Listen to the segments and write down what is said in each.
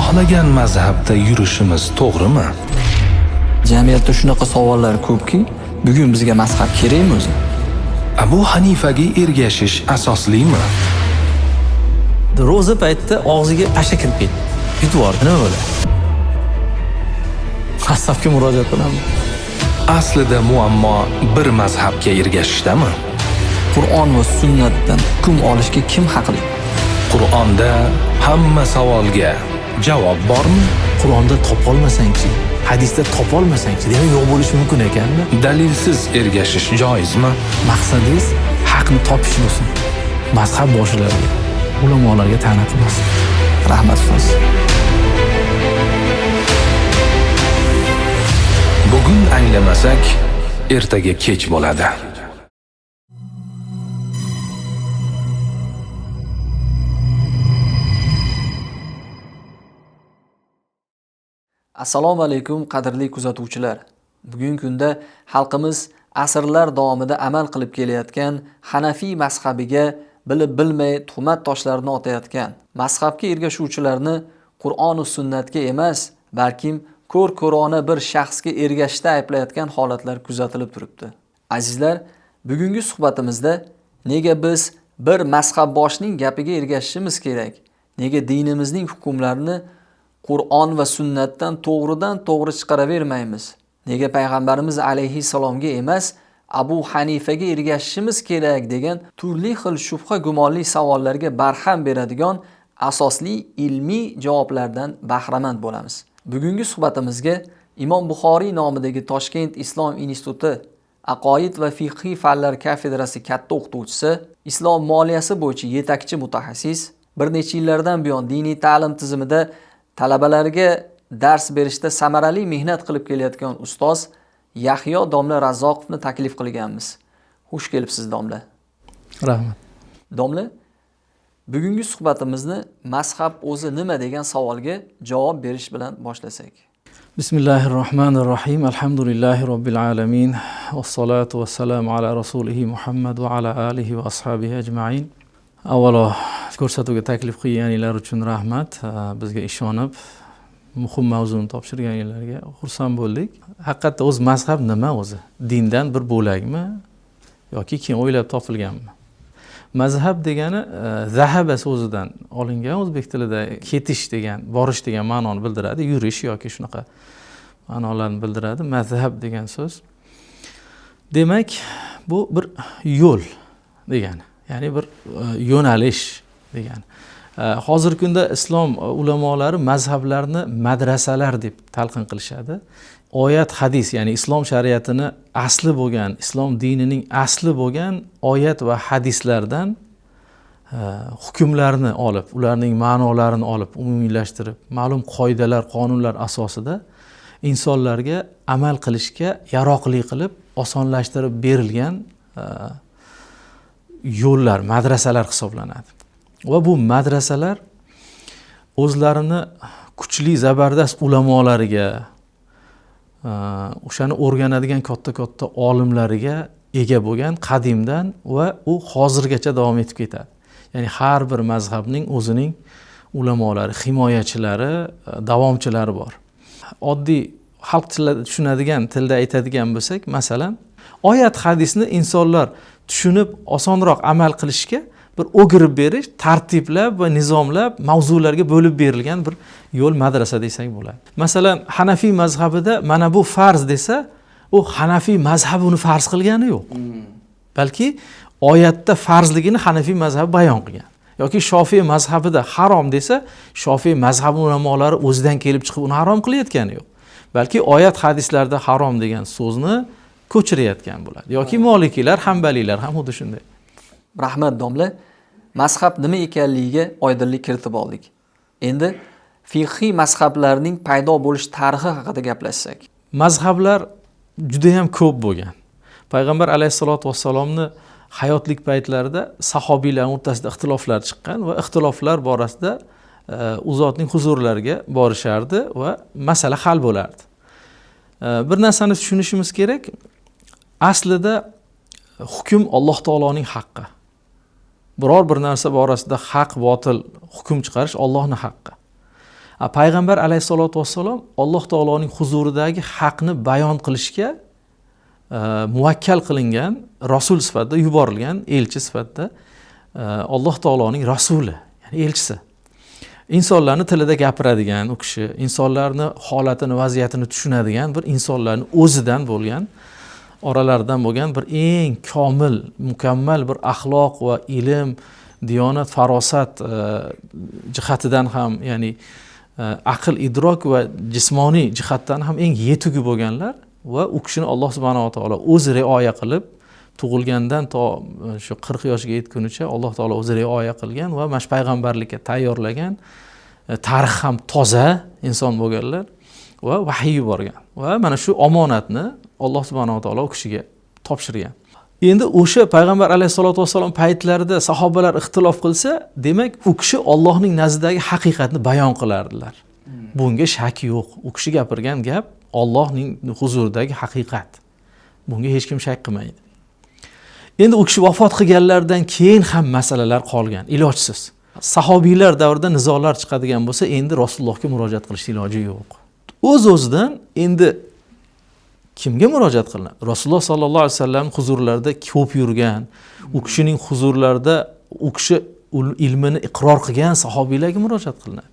xohlagan mazhabda yurishimiz to'g'rimi? Jamiyatda shunaqa savollar ko'pki, bugun bizga mazhab kerakmi o'zi? Abu Hanifaga ergashish asoslimi? Ro'za paytida og'ziga pashsha kirib ketdi. Yutib yubordi, nima bo'ladi? Mazhabga murojaat qilaman. Aslida muammo bir mazhabga ergashishdami? Qur'on va sunnatdan hukm olishga kim haqli? Qur'onda hamma savolga javob bormi? Qur'onda topolmasang-chi, hadisda topolmasang-chi, demak yo'q bo'lishi mumkin ekanmi? Dalilsiz ergashish joizmi? Maqsadingiz haqni topish bo'lsin. Mazhab boshilariga, ulamolarga ta'na qilmasin. Rahmat ustoz. Bugun anglamasak, ertaga kech bo'ladi. Assalomu alaykum qadrli kuzatuvchilar. Bugungi kunda xalqimiz asrlar davomida amal qilib kelayotgan Hanafiy mazhabiga bilib bilmay tuhmat toshlarini otayotgan, mazhabga ergashuvchilarni Qur'on va sunnatga emas, balkim ko'r-ko'rona bir shaxsga ergashishda ayblayotgan holatlar kuzatilib turibdi. Azizlar, bugungi suhbatimizda nega biz bir mazhabboshining gapiga ergashishimiz kerak? Nega dinimizning hukmlarini Qur'on va sunnatdan to'g'ri chiqaravermaymiz? Nega payg'ambarimiz alayhissalomga emas, Abu Hanifaga ergashishimiz kerak degan turli xil shubha gumonli savollarga barham beradigan asosli ilmiy javoblardan bahramand bo'lamiz. Bugungi suhbatimizga Imom Buxoriy nomidagi Toshkent Islom instituti aqoid va fiqhiy fanlar kafedrasi katta o'qituvchisi, islom moliyasi bo'yicha yetakchi mutaxassis, bir necha yillardan buyon diniy ta'lim tizimida talabalarga dars berishda samarali mehnat qilib kelayotgan ustoz Yahyo domla Razzoqovni taklif qilganmiz. Xush kelibsiz domla. Rahmat. Domla, bugungi suhbatimizni mazhab o'zi nima degan savolga javob berish bilan boshlasak. Bismillahirrohmanirrohim. Alhamdulillahi robbil alamin. Vassalatu vassalamu ala rasulihi Muhammad va ala alihi va ashabihi ajma'in. Avvalo ko'rsatuvga taklif qilganinglar uchun rahmat. Bizga ishonib muhim mavzuni topshirganinglarga xursand bo'ldik. Haqiqatda o'z mazhab nima o'zi? Dindan bir bo'lakmi yoki keyin o'ylab topilganmi? Mazhab degani zahaba so'zidan olingan, o'zbek tilida ketish degan, borish degan ma'noni bildiradi, yurish yoki shunaqa ma'nolarni bildiradi. Mazhab degan so'z. Demak, bu bir yo'l degani, ya'ni bir yo'nalish degani. Hozirgi kunda islom ulamolari mazhablarni madrasalar deb talqin qilishadi. Oyat hadis, ya'ni islom shariatini asli bo'lgan, islom dinining asli bo'lgan oyat va hadislardan hukmlarni olib, ularning ma'nolarini olib, umumiylashtirib, ma'lum qoidalar, qonunlar asosida insonlarga amal qilishga yaroqli qilib, osonlashtirib berilgan yo'llar, madrasalar hisoblanadi. Va bu madrasalar o'zlarini kuchli, zabardast ulamolariga, o'shani o'rganadigan katta-katta olimlariga ega bo'lgan qadimdan va u hozirgacha davom etib ketadi. Ya'ni har bir mazhabning o'zining ulamolari, himoyachilari, davomchilari bor. Oddiy xalq tilida tushunadigan tilda aytadigan bo'lsak, masalan, oyat hadisni insonlar tushunib osonroq amal qilishga bir o'girib berish, tartiblab va nizomlab mavzularga bo'lib berilgan bir yo'l, madrasa desak bo'ladi. Masalan, Hanafiy mazhabida mana bu farz desa, u Hanafiy mazhabi uni farz qilgani yo'q. Balki oyatda farzligini Hanafiy mazhabi bayon qilgan. Yoki Shofiy mazhabida harom desa, Shofiy mazhabi ulamolari o'zidan kelib chiqib uni harom qilayotgani yo'q. Balki oyat hadislarda harom degan so'zni ko'chirayotgan bo'ladi. Yoki Molikiylar, Hanbaliylar ham xuddi shunday. Rahmat domla. Mazhab nima ekanligiga oydinlik kiritib oldik. Endi fiqhiy mazhablarning paydo bo'lish tarixi haqida gaplashsak. Mazhablar juda ham ko'p bo'lgan. Payg'ambar alayhisolatu vassalomni hayotlik paytlarida sahobiylar o'rtasida ixtiloflar chiqqan va ixtiloflar borasida u zotning huzurlariga borishardi va masala hal bo'lardi. Bir narsani tushunishimiz kerak. Aslida hukm Alloh taoloning haqqi. Biror bir narsa borasida haq, botil hukm chiqarish Allohning haqqi. Payg'ambar alayhisolatu vassalom Alloh taoloning huzuridagi haqni bayon qilishga muvakkal qilingan rasul sifatida yuborilgan elchi sifatida Alloh taoloning rasuli, ya'ni elchisi. insonlarni tilida gapiradigan u kishi, insonlarni holatini, vaziyatini tushunadigan bir insonlarning o'zidan bo'lgan, oralaridan bo'lgan bir eng komil, mukammal bir axloq va ilm, diyonat, farosat jihatidan ham, ya'ni aql, idrok va jismoniy jihatdan ham eng yetugi bo'lganlar va u kishini Alloh subhanahu va taolo o'zi rioya qilib, tug'ilgandan to shu 40 yoshga yetgunicha Alloh taolo o'zi rioya qilgan va mana shu payg'ambarlikka tayyorlagan, tarix ham toza inson bo'lganlar va vahiy yuborgan va mana shu omonatni Alloh subhanahu va taolo u kishiga topshirgan. Endi o'sha payg'ambar alayhisolatu vassalom paytlarida sahobalar ixtilof qilsa, demak u kishi Allohning nazdidagi haqiqatni bayon qilardilar. Bunga shak yo'q. U kishi gapirgan gap Allohning huzuridagi haqiqat. Bunga hech kim shak qilmaydi. Endi u kishi vafot qilganlardan keyin ham masalalar qolgan, ilojsiz. Sahobiylar davrida nizolar chiqadigan bo'lsa, endi Rasulullohga murojaat qilish iloji yo'q. O'z-o'zidan endi kimga murojaat qilinadi? Rasululloh sallallohu alayhi vasallam huzurlarida ko'p yurgan, u kishining huzurlarida u kishi ilmini iqror qilgan sahobiylarga murojaat qilinadi.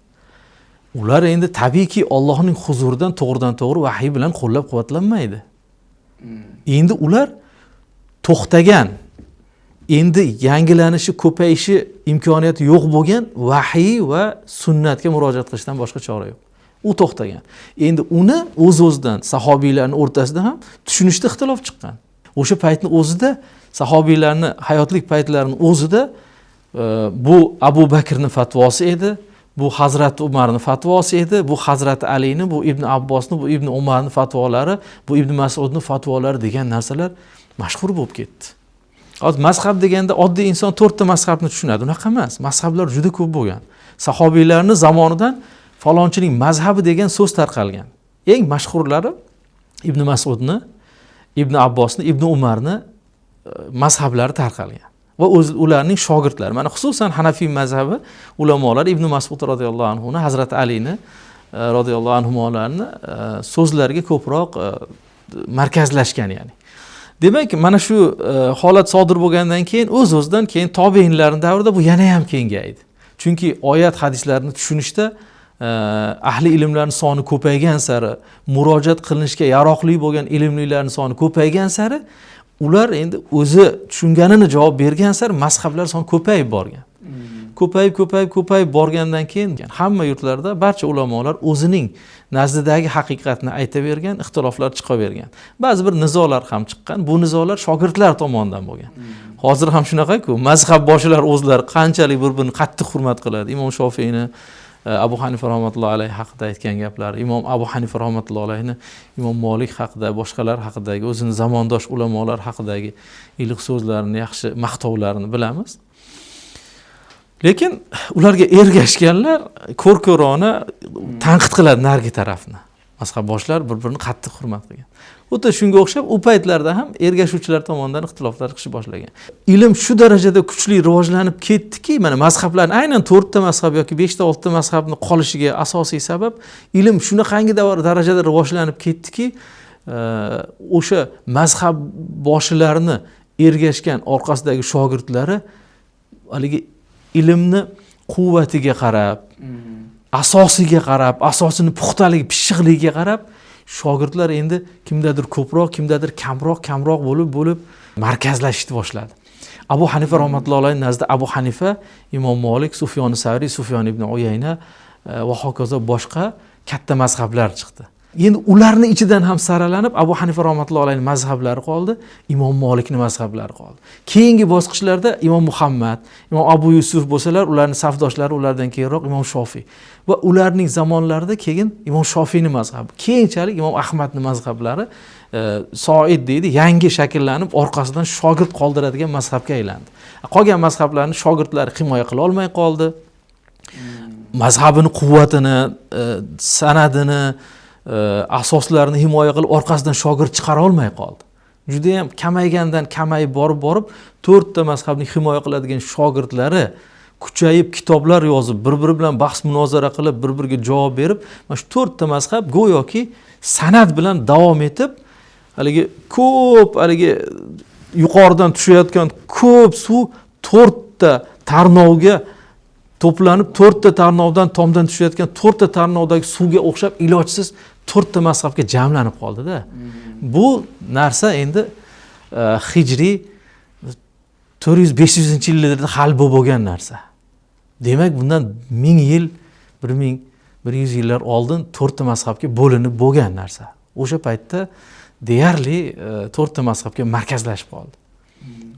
Ular endi tabiiyki Allohning huzuridan to'g'ridan-to'g'ri vahiy bilan qo'llab-quvvatlanmaydi. Endi ular to'xtagan, endi yangilanishi, ko'payishi imkoniyati yo'q bo'lgan vahiy va sunnatga murojaat qilishdan boshqa chora yo'q. U to'xtagan. Endi uni o'z-o'zidan sahobiylarning o'rtasida ham tushunishda ixtilof chiqqan. O'sha paytning o'zida sahobiylarning hayotlik paytlarining o'zida bu Abu Bakrning fatvosi edi, bu Hazrat Umarning fatvosi edi, bu Hazrat Alini, bu Ibn Abbosning, bu Ibn Umarning fatvolari, bu Ibn Mas'udning fatvolari degan narsalar mashhur bo'lib ketdi. Hozir mazhab deganda oddiy inson 4 ta mazhabni tushunadi. Unaqa emas. Mazhablar juda ko'p bo'lgan. Sahobiylarning zamonidan falonchining mazhabi degan so'z tarqalgan. Eng mashhurlari Ibn Mas'udni, Ibn Abbosni, Ibn Umarni mazhablari tarqalgan. Va ularning shogirdlari. Mana xususan Hanafiy mazhabi ulamolari Ibn Mas'ud radhiyallohu anhu, Hazrat Alini radhiyallohu anhularni so'zlariga ko'proq markazlashgan, ya'ni. Demak, mana shu holat sodir bo'lgandan keyin o'z-o'zidan keyin tobiinlarning davrida bu yana ham kengaydi. Chunki oyat hadislarni tushunishda ahli ilmlarning soni ko'paygan sari, murojaat qilinishga yaroqli bo'lgan ilmlilarning soni ko'paygan sari, ular endi o'zi tushunganini javob bergan sari mazhablar soni ko'payib borgan. Ko'payib borgandan keyin hamma yurtlarda barcha ulamolar o'zining nazdidagi haqiqatni aytavergan, ixtiloflar chiqavergan. Ba'zi bir nizolar ham chiqqan. Bu nizolar shogirdlar tomonidan bo'lgan. Hozir ham shunaqa-ku, mazhab boshilar o'zlari qanchalik bir-birini qattiq hurmat qiladi. Imom Shofiyni Abu Hanifa rahmatullohi alayhi haqida aytgan gaplari, Imom Abu Hanifa rahmatullohi alayhini Imom Malik haqida, boshqalar haqidagi, o'zining zamondosh ulamolar haqidagi iliq so'zlarini, yaxshi maqtovlarini bilamiz. Lekin ularga ergashganlar ko'r-ko'rona tanqid qiladi nargi tarafni. Mazhab boshlar bir-birini qattiq hurmat qilgan. Xuddi shunga o'xshab u paytlarda ham ergashuvchilar tomonidan ixtiloflar chiqishni boshlagan. Ilm shu darajada kuchli rivojlanib ketdiki, mana mazhablarning aynan 4 ta mazhab yoki 5 ta 6 ta mazhabni qolishiga asosiy sabab ilm shunaqangi darajada rivojlanib ketdiki, o'sha mazhab boshilarini ergashgan orqasidagi shogirdlari haligi ilmni quvvatiga qarab, asosiga qarab, asosini puxtaligi, pishiqligiga qarab, shogirdlar endi kimdadir ko'proq, kimdadir kamroq bo'lib markazlashishni boshladi. Abu Hanifa rahmatullohi alayhi nazdida Abu Hanifa, Imom Malik, Sufyon Savriy, Sufyon ibn Uyayna va hokazo boshqa katta mazhablar chiqdi. Endi ularning ichidan ham saralanib Abu Hanifa rahmatullohi alayhi mazhablari qoldi, Imom Malikning mazhablari qoldi. Keyingi bosqichlarda Imom Muhammad, Imom Abu Yusuf bo'lsalar, ularning safdoshlari ulardan keyinroq Imom Shofiy va ularning zamonlarida keyin Imom Shofiyning mazhabi, keyinchalik Imom Ahmadning mazhablari Soid deydi, yangi shakllanib orqasidan shogird qoldiradigan mazhabga aylandi. Qolgan mazhablarning shogirdlari himoya qila olmay qoldi. Mazhabini quvvatini, sanadini, asoslarini himoya qilib orqasidan shogird chiqara olmay qoldi. Juda ham kamaygandan kamayib borib 4 ta mazhabni himoya qiladigan shogirdlari kuchayib kitoblar yozib, bir-biri bilan bahs munozara qilib, bir-biriga javob berib, mana shu 4 ta mazhab go'yoki san'at bilan davom etib, haligi ko'p haligi yuqoridan tushayotgan ko'p suv 4 ta tarnovga to'planib, 4 ta tarnovdan tomdan tushayotgan 4 ta tarnovdagi suvga o'xshab ilojsiz 4 ta mazhabga jamlanib qoldi-da. Bu narsa endi hijriy 400-500 yillarda hal bo'lgan narsa. Demak, bundan 1000 yil, 1100 yillar oldin 4 ta mazhabga bo'linib bo'lgan narsa. O'sha paytda deyarli 4 ta mazhabga markazlashib qoldi.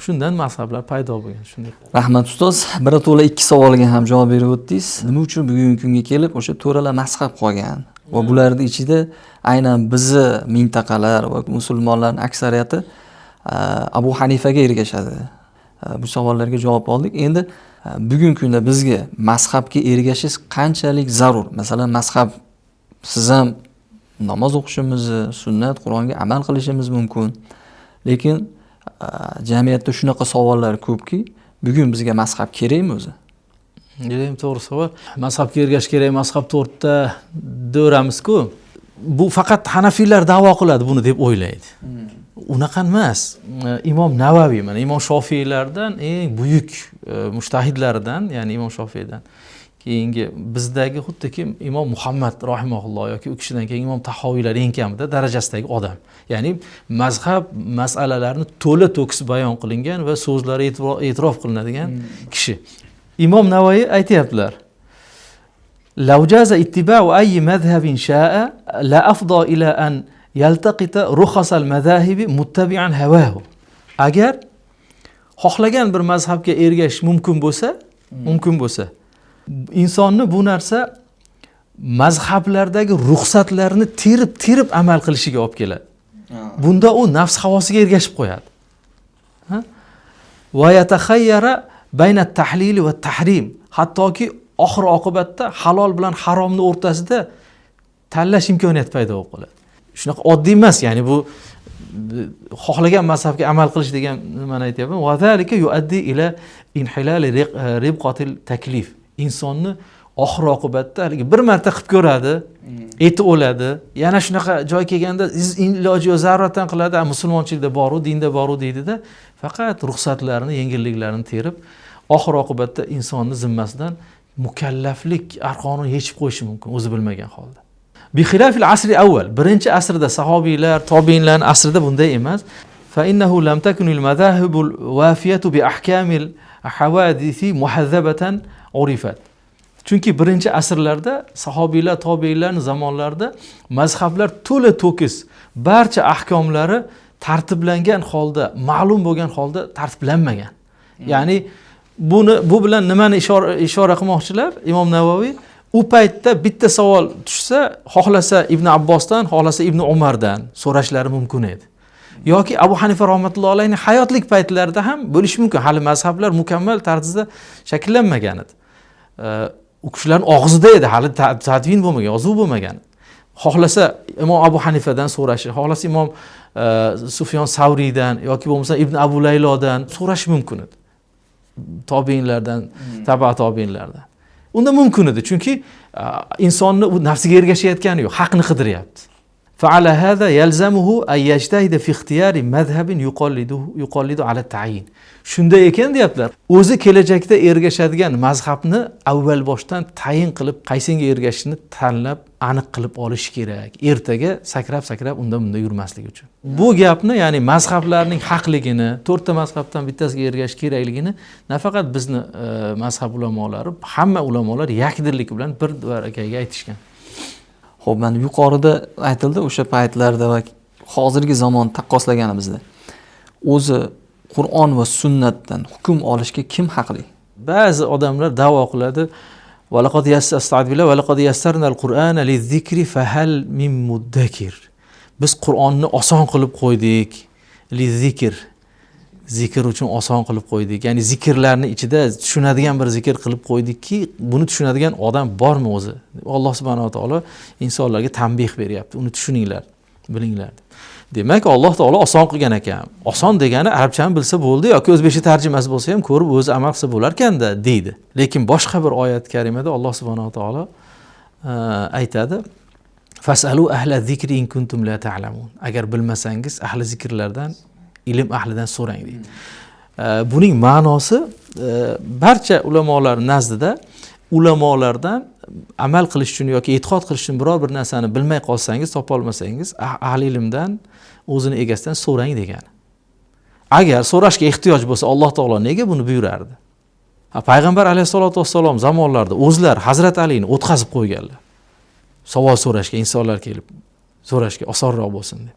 Shundan mazhablar paydo bo'lgan. Shunday. Rahmat ustoz, birato'la 2 savolga ham javob berib o'tdingiz. Nima uchun bugungi kunga kelib o'sha to'rala mazhab qolgan? Va bularning ichida aynan bizni mintaqalar va musulmonlarning aksariyati Abu Hanifaga ergashadi. Bu savollarga javob oldik. Endi bugungi kunda bizga mazhabga ergashish qanchalik zarur? Masalan, mazhab siz ham namoz o'qishimizni, sunnat, Qur'onga amal qilishimiz mumkin. Lekin jamiyatda shunaqa savollar ko'pki, bugun bizga mazhab kerakmi o'zi? Judayam to'g'ri savol. Mazhabga ergashish kerak, mazhab 4 ta deramizku. Bu faqat Hanafiylar da'vo qiladi buni deb o'ylaydi. Unaqa emas. Imom Navaviy, mana Imom Shofiylardan eng buyuk mujtahidlaridan, ya'ni Imom Shofiydan keyingi bizdagi xuddiki Imom Muhammad rahimahulloh yoki u kishidan keyin Imom Tahoviylar eng kamida darajasidagi odam. Ya'ni mazhab masalalarini to'la to'kis bayon qilingan va so'zlari e'tirof qilinadigan kishi. Imom Navoiy aytayaptilar: "Law jaza ittiba'u ayyi madhhabin sha'a la afda ila an yaltaqita rukhas al-madhahibi muttabi'an hawahu." Agar xohlagan bir mazhabga ergashish mumkin bo'lsa, insonni bu narsa mazhablardagi ruxsatlarni terib amal qilishiga olib keladi. Bunda u nafs havosiga ergashib qo'yadi. Va yatakhayyara bayna at-tahlil va at-tahrim. Hattoki oxir oqibatda halol bilan haromni o'rtasida tanlash imkoniyati paydo bo'lib qoladi. Shunaqa oddiy emas, ya'ni bu xohlagan mazhabga amal qilish degan nimani aytyapman. Va zalika yuaddi ila inhilal ribqatil taklif. Insonni oxir oqibatda haligi bir marta qilib ko'radi, eti o'ladi, yana shunaqa joy kelganda iloji yo'q zaruratan qiladi, musulmonchilikda boru, dinda boru deydi-da, faqat ruxsatlarni, yengilliklarini terib, oxir oqibatda insonni zimmasidan mukallaflik arqonini yechib qo'yishi mumkin o'zi bilmagan holda. Bi xilafil asri avval, birinchi asrda sahobiylar, tobiinlar asrida bunday emas. Fa innahu lam takunil madahibul wafiyatu bi ahkamil hawadisi muhazzabatan urifat. Chunki birinchi asrlarda sahobiylar, tobiinlarning zamonlarida mazhablar to'la to'kis, barcha ahkomlari tartiblangan holda, ma'lum bo'lgan holda tartiblanmagan. Ya'ni bu bilan nimani ishora qilmoqchilar? Imom Navoiy u paytda bitta savol tushsa, xohlasa Ibn Abbosdan, xohlasa Ibn Umardan so'rashlari mumkin edi. Yoki Abu Hanifa rahmatullohi alayhi hayotlik paytlarida ham bo'lishi mumkin. Hali mazhablar mukammal tarzda shakllanmagan edi. U kishilarning og'zida edi, hali tadvin bo'lmagan, yozuv bo'lmagan. Xohlasa Imom Abu Hanifadan so'rashi, xohlasa Imom Sufyon Savriydan yoki bo'lmasa Ibn Abu Laylodan so'rash mumkin edi. Tobiinlardan, taba tobiinlardan. Unda mumkin edi, chunki insonni u nafsiga ergashayotgani yo'q, haqni qidiryapti. Fa'ala hada yalzamuhu ay yajtahida fi ikhtiyari madhhabin yuqallidu ala ta'yin. Shunday ekan deyaptilar, o'zi kelajakda ergashadigan mazhabni avval boshdan tayin qilib, qaysinga ergashishni tanlab, aniq qilib olish kerak. Ertaga sakrab unda yurmaslik uchun. Bu gapni, ya'ni mazhablarning haqligini, 4 ta mazhabdan bittasiga ergashish kerakligini nafaqat bizni mazhab ulamolari, hamma ulamolar yakdirlik bilan bir barakaga aytishgan. Xo'p, mana yuqorida aytildi, o'sha paytlarda va hozirgi zamon taqqoslaganimizda o'zi Qur'on va sunnatdan hukm olishga kim haqli? Ba'zi odamlar da'vo qiladi: "Va laqad yassarnal Qur'ana liz-zikri fahal min muddakir." Biz Qur'onni oson qilib qo'ydik. Liz-zikr, zikr uchun oson qilib qo'ydik. Ya'ni zikrlarni ichida tushunadigan bir zikr qilib qo'ydikki, buni tushunadigan odam bormi o'zi? Alloh subhanahu va taolo insonlarga tanbih beryapti. Uni tushuninglar, bilinglar. Demak, Alloh taolo oson qilgan ekan. Oson degani arabchani bilsa bo'ldi yoki o'zbekcha tarjimasi bo'lsa ham ko'rib o'zi amal qilsa bo'lar ekanda deydi. Lekin boshqa bir oyat karimada Alloh subhanahu va taolo aytadi: "Fasalu ahla zikri in kuntum la ta'lamun." Agar bilmasangiz ahli zikrlardan, ilm ahlidan so'rang deydi. Buning ma'nosi barcha ulamolar nazdida ulamolardan amal qilish uchun yoki e'tiqod qilish uchun biror bir narsani bilmay qolsangiz, topa olmasangiz, ahli ilmdan, o'zini egasidan so'rang degani. Agar so'rashga ehtiyoj bo'lsa, Alloh taolo nega buni buyurardi? Payg'ambar alayhisolatu vassalom zamonlarida o'zlar Hazrat Alini o'tkazib qo'yganlar. Savol so'rashga insonlar kelib so'rashga osonroq bo'lsin deb.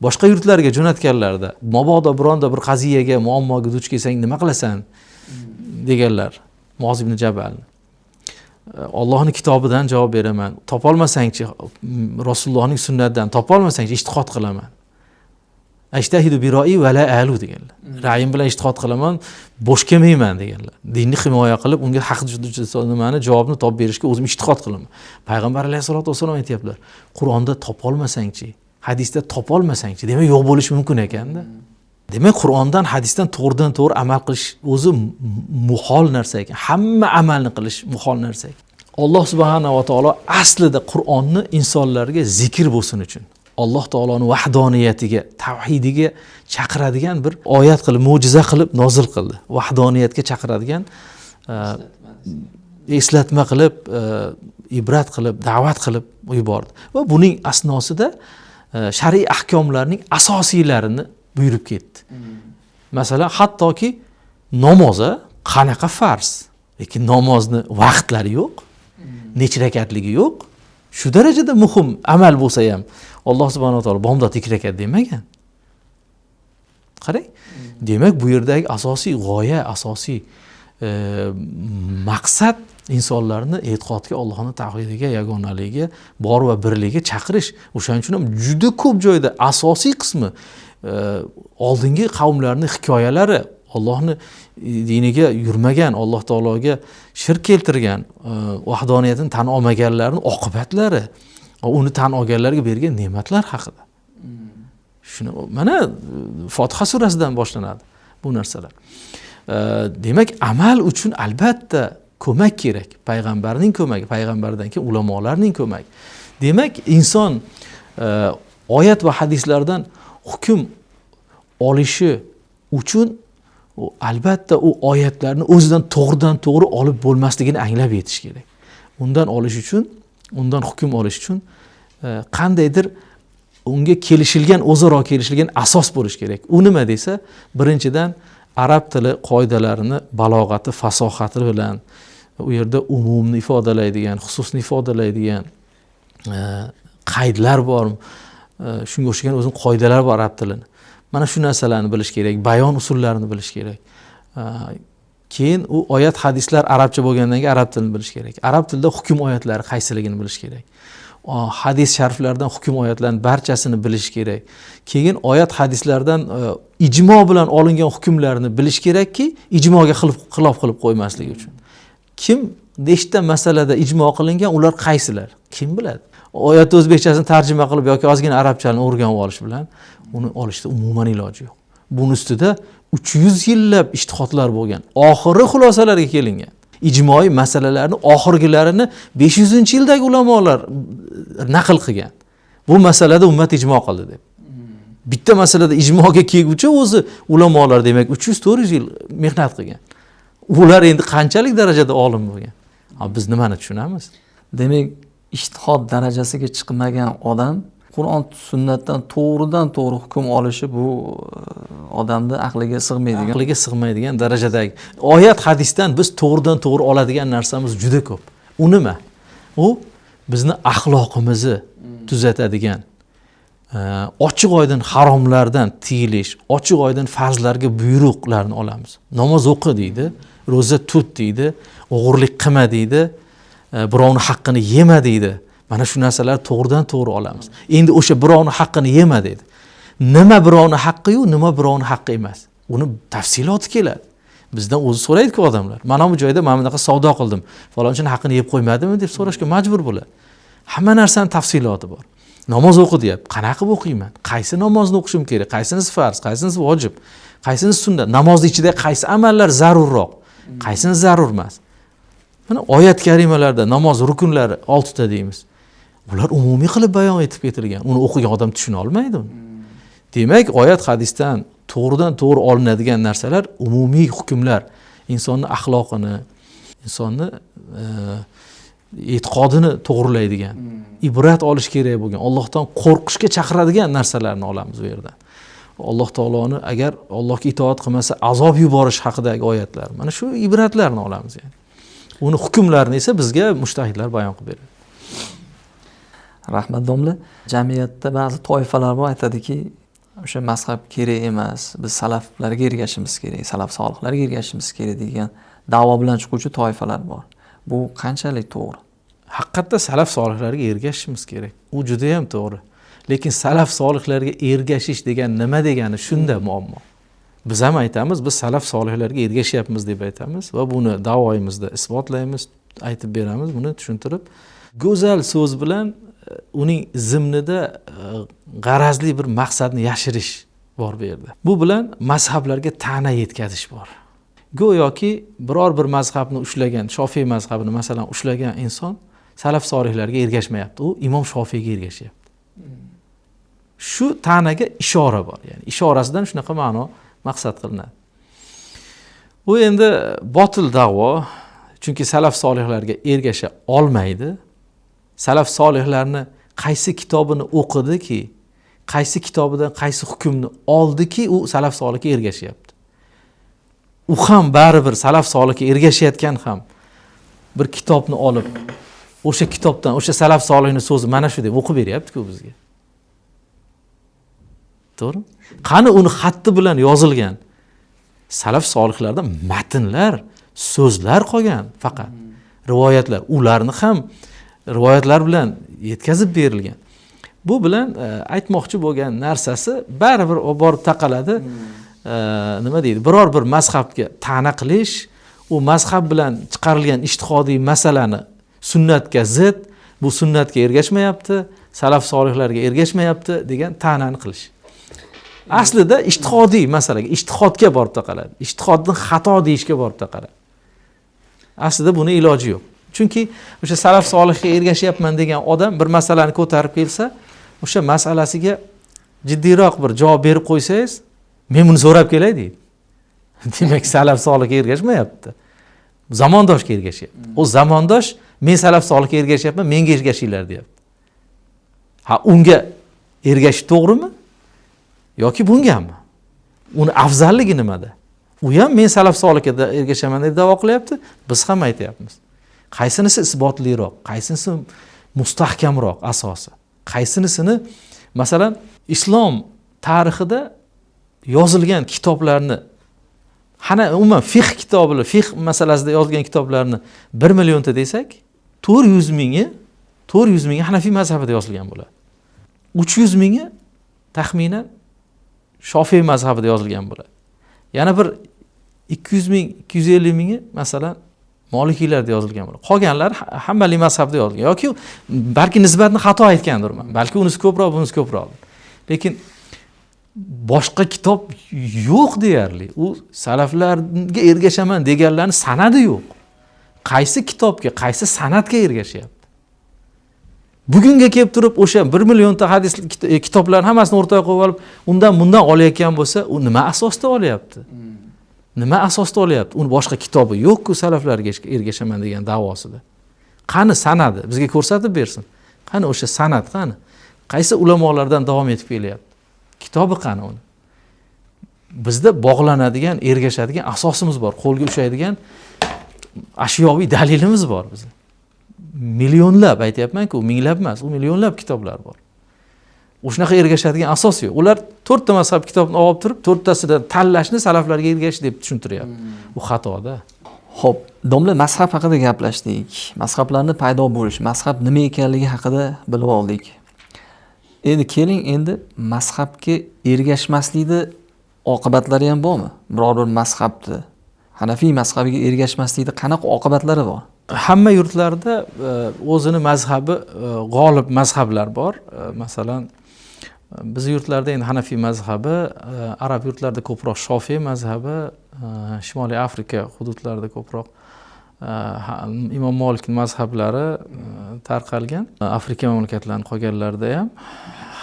Boshqa yurtlarga jo'natganlarda, mabodo bironda bir qaziyaga, muammoga duch kelsang nima qilasan deganlar Muoz ibn Jabalni. Allohning kitobidan javob beraman. Topolmasangchi Rasulullohning sunnatidan topolmasangchi ijtihod qilaman. Ashtahidu bi ra'i va la alu deganlar. Ra'yim bilan ijtihod qilaman, bo'sh kelmayman deganlar. Dinni himoya qilib, unga haq nimani javobni topib berishga o'zim ijtihod qilaman. Payg'ambar alayhisolatu vasallam aytiblar, Qur'onda topolmasangchi, hadisda topolmasangchi, demak yo'q bo'lishi mumkin ekanda. Demak, Qur'ondan, hadisdan to'g'ridan-to'g'ri amal qilish o'zi muhol narsa ekan. Hamma amalni qilish muhol narsa ekan. Alloh subhanahu va taolo aslida Qur'onni insonlarga zikr bo'lsin uchun, Alloh taoloning vahdoniyatiga, tavhidiga chaqiradigan bir oyat qilib, mo'jiza qilib nozil qildi. Vahdoniyatga chaqiradigan eslatma qilib, ibrat qilib, da'vat qilib yubordi. Va buning asnosida shar'iy ahkomlarning asosiylarini buyurib ketdi. Masalan, hattoki namoza qanaqa farz, lekin namozni vaqtlari yo'q, necha rakatligi yo'q. Shu darajada muhim amal bo'lsa ham Alloh subhanahu va taolo bomdod 2 rakat demagan. Qarang. Demak, bu yerdagi asosiy g'oya, asosiy maqsad insonlarni e'tiqodga, Allohning tavhidiga, yagonaligiga, bor va birligiga chaqirish. O'shaning uchun ham juda ko'p joyda asosiy qismi oldingi qavmlarning hikoyalari, Allohning diniga yurmagan, Alloh taologa shirk keltirgan, vahdoniyatini tan olmaganlarning oqibatlari, uni tan olganlarga bergan ne'matlar haqida. Shuni mana Fotiha surasidan boshlanadi bu narsalar. Demak, amal uchun albatta ko'mak kerak. Payg'ambarning ko'magi, payg'ambardan keyin ulamolarning ko'magi. Demak, inson oyat va hadislardan hukm olishi uchun albatta u oyatlarni o'zidan to'g'ri olib bo'lmasligini anglab yetish kerak. Undan olish uchun, undan hukm olish uchun qandaydir unga kelishilgan, o'zaro kelishilgan asos bo'lish kerak. U nima desa, birinchidan arab tili qoidalarini balog'ati, fasohati bilan u yerda umumni ifodalaydigan, xususni ifodalaydigan qaydlar bor. Shunga o'xshagan o'zining qoidalari bor arab tilini. Mana shu narsalarni bilish kerak, bayon usullarini bilish kerak. Keyin u oyat hadislar arabcha bo'lgandan keyin arab tilini bilish kerak. Arab tilida hukm oyatlari qaysiligini bilish kerak. Hadis shariflardan hukm oyatlarning barchasini bilish kerak. Keyin oyat hadislardan ijmo bilan olingan hukmlarni bilish kerakki, ijmoga xilof qilib qo'ymaslik uchun. Kim nechta masalada ijmo qilingan, ular qaysilar? Kim biladi? Oyat o'zbekchasini tarjima qilib yoki ozgina arabchani o'rganib olish bilan uni olishda umuman iloji yo'q. Buning ustida 300 yillab ijtihodlar bo'lgan. Oxiri xulosalarga kelingan. Ijmoiy masalalarning oxirgilarini 500-yildagi ulamolar naql qilgan. Bu masalada ummat ijmo qildi deb. Bitta masalada ijmoga kelguncha o'zi ulamolar demak 300-400 yil mehnat qilgan. Ular endi qanchalik darajada olim bo'lgan? Biz nimani tushunamiz? Demak, ijtihod darajasiga chiqmagan odam Qur'on sunnatdan to'g'ri hukm olishi bu odamning aqliga sig'maydigan darajadagi. Oyat hadisdan biz to'g'ri oladigan narsamiz juda ko'p. U nima? U bizni axloqimizni tuzatadigan, ochiq oydin haromlardan tiyilish, ochiq oydin farzlarga buyruqlarni olamiz. Namoz o'qi deydi, roza tut deydi, o'g'irlik qilma deydi, birovning haqqini yema deydi. Mana shu narsalar to'g'ri olamiz. Endi o'sha birovning haqqini yema dedi. Nima birovning haqqi-yu, nima birovning haqqi emas. Uni tafsiloti keladi. Bizdan o'zi so'raydi-ku odamlar. Mana bu joyda men bunaqa savdo qildim. Falonchining haqqini yeb qo'ymadimmi deb so'rashga majbur bo'ladi. Hamma narsaning tafsiloti bor. Namoz o'qi deyapti. Qanaqa qilib o'qiyman? Qaysi namozni o'qishim kerak? Qaysinisi farz, qaysinisi vojib, qaysinisi sunnat? Namozning ichida qaysi amallar zarurroq, qaysinisi zarur emas? Mana oyat karimalarda namoz rukunlari 6 ta deymiz. Ular umumiy qilib bayon etib ketilgan. Uni o'qigan odam tushuna olmaydi uni. Demak, oyat hadisdan to'g'ridan to'g'ri olinadigan narsalar umumiy hukmlar, insonning axloqini, insonning e'tiqodini to'g'rilaydigan, ibrat olish kerak bo'lgan, Allohdan qo'rqishga chaqiradigan narsalarni olamiz bu yerdan. Alloh taoloni agar Allohga itoat qilmasa azob yuborish haqidagi oyatlar. Mana shu ibratlarni olamiz yani. Uni hukmlarini esa bizga mujtahidlar bayon qilib beradi. Rahmat domla. Jamiyatda ba'zi toifalar bor, aytadiki, o'sha mazhab kerak emas, biz salaflarga ergashishimiz kerak, salaf solihlarga ergashishimiz kerak degan da'vo bilan chiquvchi toifalar bor. Bu qanchalik to'g'ri? Haqiqatda salaf solihlarga ergashishimiz kerak. U juda ham to'g'ri. Lekin salaf solihlarga ergashish degan nima degani shunda muammo. Biz ham aytamiz, biz salaf solihlarga ergashyapmiz deb aytamiz va buni da'voyimizda isbotlaymiz, aytib beramiz, buni tushuntirib, go'zal so'z bilan uning zimnida g'arazli bir maqsadni yashirish bor bu yerda. Bu bilan mazhablarga ta'na yetkazish bor. Go'yoki biror bir mazhabni ushlagan, Shofiy mazhabini masalan ushlagan inson salaf solihlarga ergashmayapti, u Imom Shofiyga ergashyapti. Shu ta'naga ishora bor, ya'ni ishorasidan shunaqa ma'no maqsad qilinadi. Bu endi botil da'vo, chunki salaf solihlarga ergasha olmaydi. Salaf solihlarni qaysi kitobini o'qidiki, qaysi kitobidan qaysi hukmni oldiki, u salaf solihga ergashyapti. U ham baribir salaf solihga ergashayotgan ham bir kitobni olib, o'sha kitobdan, o'sha salaf solihning so'zi mana shu deb o'qib beryapti-ku bizga. To'g'ri? Qani uni xatti bilan yozilgan salaf solihlarda matnlar, so'zlar qolgan faqat. Rivoyatlar, ularni ham rivoyatlar bilan yetkazib berilgan. Bu bilan aytmoqchi bo'lgan narsasi baribir borib taqaladi. Nima deydi? Biror bir mazhabga ta'na qilish, u mazhab bilan chiqarilgan ijtihodiy masalani sunnatga zid, bu sunnatga ergashmayapti, salaf solihlarga ergashmayapti degan ta'nani qilish. Aslida ijtihodiy masalaga, ijtihodga borib taqaladi. Ijtihodni xato deyishga borib taqaladi. Aslida buni iloji yo'q. Chunki o'sha salaf solihga ergashyapman degan odam bir masalani ko'tarib kelsa, o'sha masalasiga jiddiyroq bir javob berib qo'ysangiz, men buni so'rab kelay deydi. Demak, salaf solihga ergashmayapti. Zamondoshga ergashyapti. O zamondosh men salaf solihga ergashyapman, menga ergashinglar deyapti. Ha, unga ergashish to'g'rimi? Yoki bungami? Uni afzalligi nimada? U ham men salaf solihga ergashaman deb da'vo qilyapti, biz ham aytayapmiz. Qaysinisi isbotliroq, qaysinisi mustahkamroq asosi? Qaysinisini masalan islom tarixida yozilgan kitoblarni, ana umuman fiqh kitoblar, fiqh masalasida yozilgan kitoblarni 1 millionta desak, 400 mingi Hanafiy mazhabida yozilgan bo'ladi. 300 mingi taxminan Shofiy mazhabida yozilgan bo'ladi. Yana bir 200 ming, 250 mingi masalan Molikiylarda yozilgan bo'ladi. Qolganlar Hanbaliy mazhabida yozilgan yoki balki nisbatni xato aytgandirman. Balki unisi ko'proq, bunisi ko'proq. Lekin boshqa kitob yo'q deyarli. U salaflarga ergashaman deganlarning sanadi yo'q. Qaysi kitobga, qaysi sanatga ergashyapti? Bugunga kelib turib o'sha 1 millionta hadis kitoblarning hammasini o'rtaga qo'yib olib, undan bundan olayotgan bo'lsa, u nima asosda olyapti? Nima asosda olyapti? Uni boshqa kitobi yo'q-ku salaflarga ergashaman degan da'vosida. Qani sanadi? Bizga ko'rsatib bersin. Qani o'sha sanad qani? Qaysi ulamolardan davom etib kelyapti? Kitobi qani uni? Bizda bog'lanadigan, ergashadigan asosimiz bor, qo'lga ushlaydigan ashyoviy dalilimiz bor bizda. Millionlab aytayapman-ku, minglab emas, u millionlab kitoblar bor. O'shanaqa ergashadigan asos yo'q. Ular 4 ta mazhab kitobni olib turib, 4tasidan tanlashni salaflarga ergashish deb tushuntiryapti. Bu xatoda. Xo'p, domla mazhab haqida gaplashdik. Mazhablarning paydo bo'lishi, mazhab nima ekanligi haqida bilib oldik. Endi keling, endi mazhabga ergashmaslikni oqibatlari ham bormi? Biror bir mazhabni, Hanafiy mazhabiga ergashmaslikni qanaqa oqibatlari bor? Hamma yurtlarda o'zini mazhabi g'olib mazhablar bor. Masalan, biz yurtlarda endi Hanafiy mazhabi, arab yurtlarida ko'proq Shofiy mazhabi, Shimoliy Afrika hududlarida ko'proq Imom Malik mazhablari tarqalgan. Afrika mamlakatlarining qolganlarida ham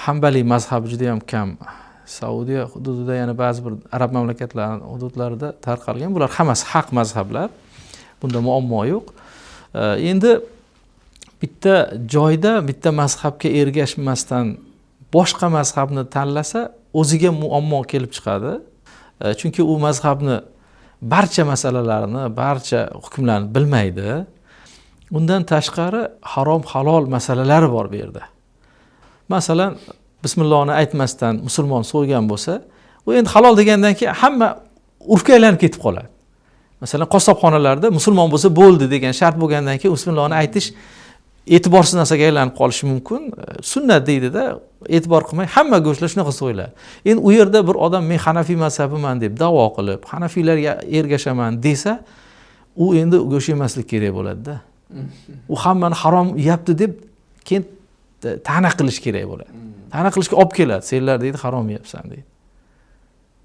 Hanbali mazhabi juda ham kam. Saudiya hududida yana ba'zi bir arab mamlakatlarining hududlarida tarqalgan. Bular hammasi haq mazhablar. Bunda muammo yo'q. Endi bitta joyda bitta mazhabga ergashmasdan boshqa mazhabni tanlasa, o'ziga muammo kelib chiqadi. Chunki u mazhabni barcha masalalarni, barcha hukmlarni bilmaydi. Undan tashqari harom halol masalalar bor bu yerda. Masalan, bismillohni aytmasdan musulmon so'ygan bo'lsa, u endi halol degandan keyin hamma urfga aylanib ketib qoladi. Masalan, qassobxonalarda musulmon bo'lsa bo'ldi degan shart bo'lgandan keyin bismillohni aytish e'tiborsiz narsaga aylanib qolishi mumkin. Sunnat deydi-da, e'tibor qilmay hamma go'shtlar shunaqa so'yiladi. Endi u yerda bir odam men Hanafiy mazhabiman deb da'vo qilib, Hanafiylarga ergashaman desa, u endi go'sht yemaslik kerak bo'ladi-da. U hammani harom yeyapti deb keyin ta'na qilish kerak bo'ladi. Ta'na qilishga olib keladi. Senlar deydi harom yeyapsan deydi.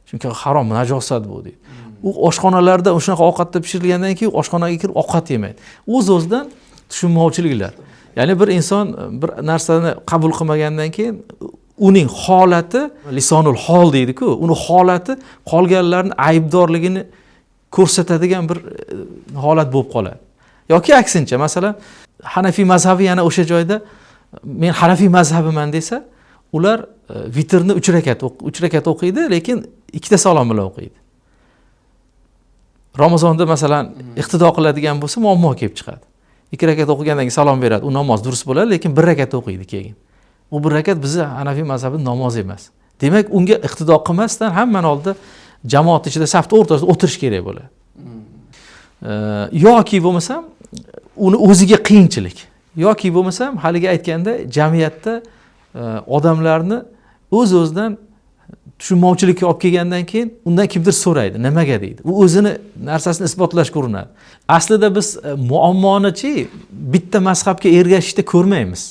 Chunki harom, najosat bu deydi. U oshxonalarda shunaqa ovqatda pishirilgandan keyin oshxonaga kirib ovqat yemaydi. O'z-o'zidan tushunmovchiliklar. Ya'ni bir inson bir narsani qabul qilmagandan keyin uning holati lisonul hol deydi-ku, uni holati qolganlarning aybdorligini ko'rsatadigan bir holat bo'lib qoladi. Yoki aksincha, masalan, Hanafiy mazhabi yana o'sha joyda men Hanafiy mazhabiman desa, ular vitrni 3 rakat o'qiydi, lekin 2ta salom bilan o'qiydi. Ramazonda masalan iqtido qiladigan bo'lsa, muammo kelib chiqadi. 2 rakat o'qigandan keyin salom beradi. U namoz durust bo'ladi, lekin 1 rakat o'qiydi keyin. U 1 rakat bizni Hanafiy mazhabi namoz emas. Demak, unga iqtido qilmasdan hammani oldida jamoat ichida safda o'rtasida o'tirish kerak bo'ladi. Yoki bo'lmasam uni o'ziga qiyinchilik. Yoki bo'lmasam haliga aytganda jamiyatda odamlarni o'z-o'zidan tushunmovchilikka olib kelgandan keyin undan kimdir so'raydi, nimaga deydi. U o'zini narsasini isbotlashga urinadi. Aslida biz muammoni-chi bitta mazhabga ergashishda ko'rmaymiz.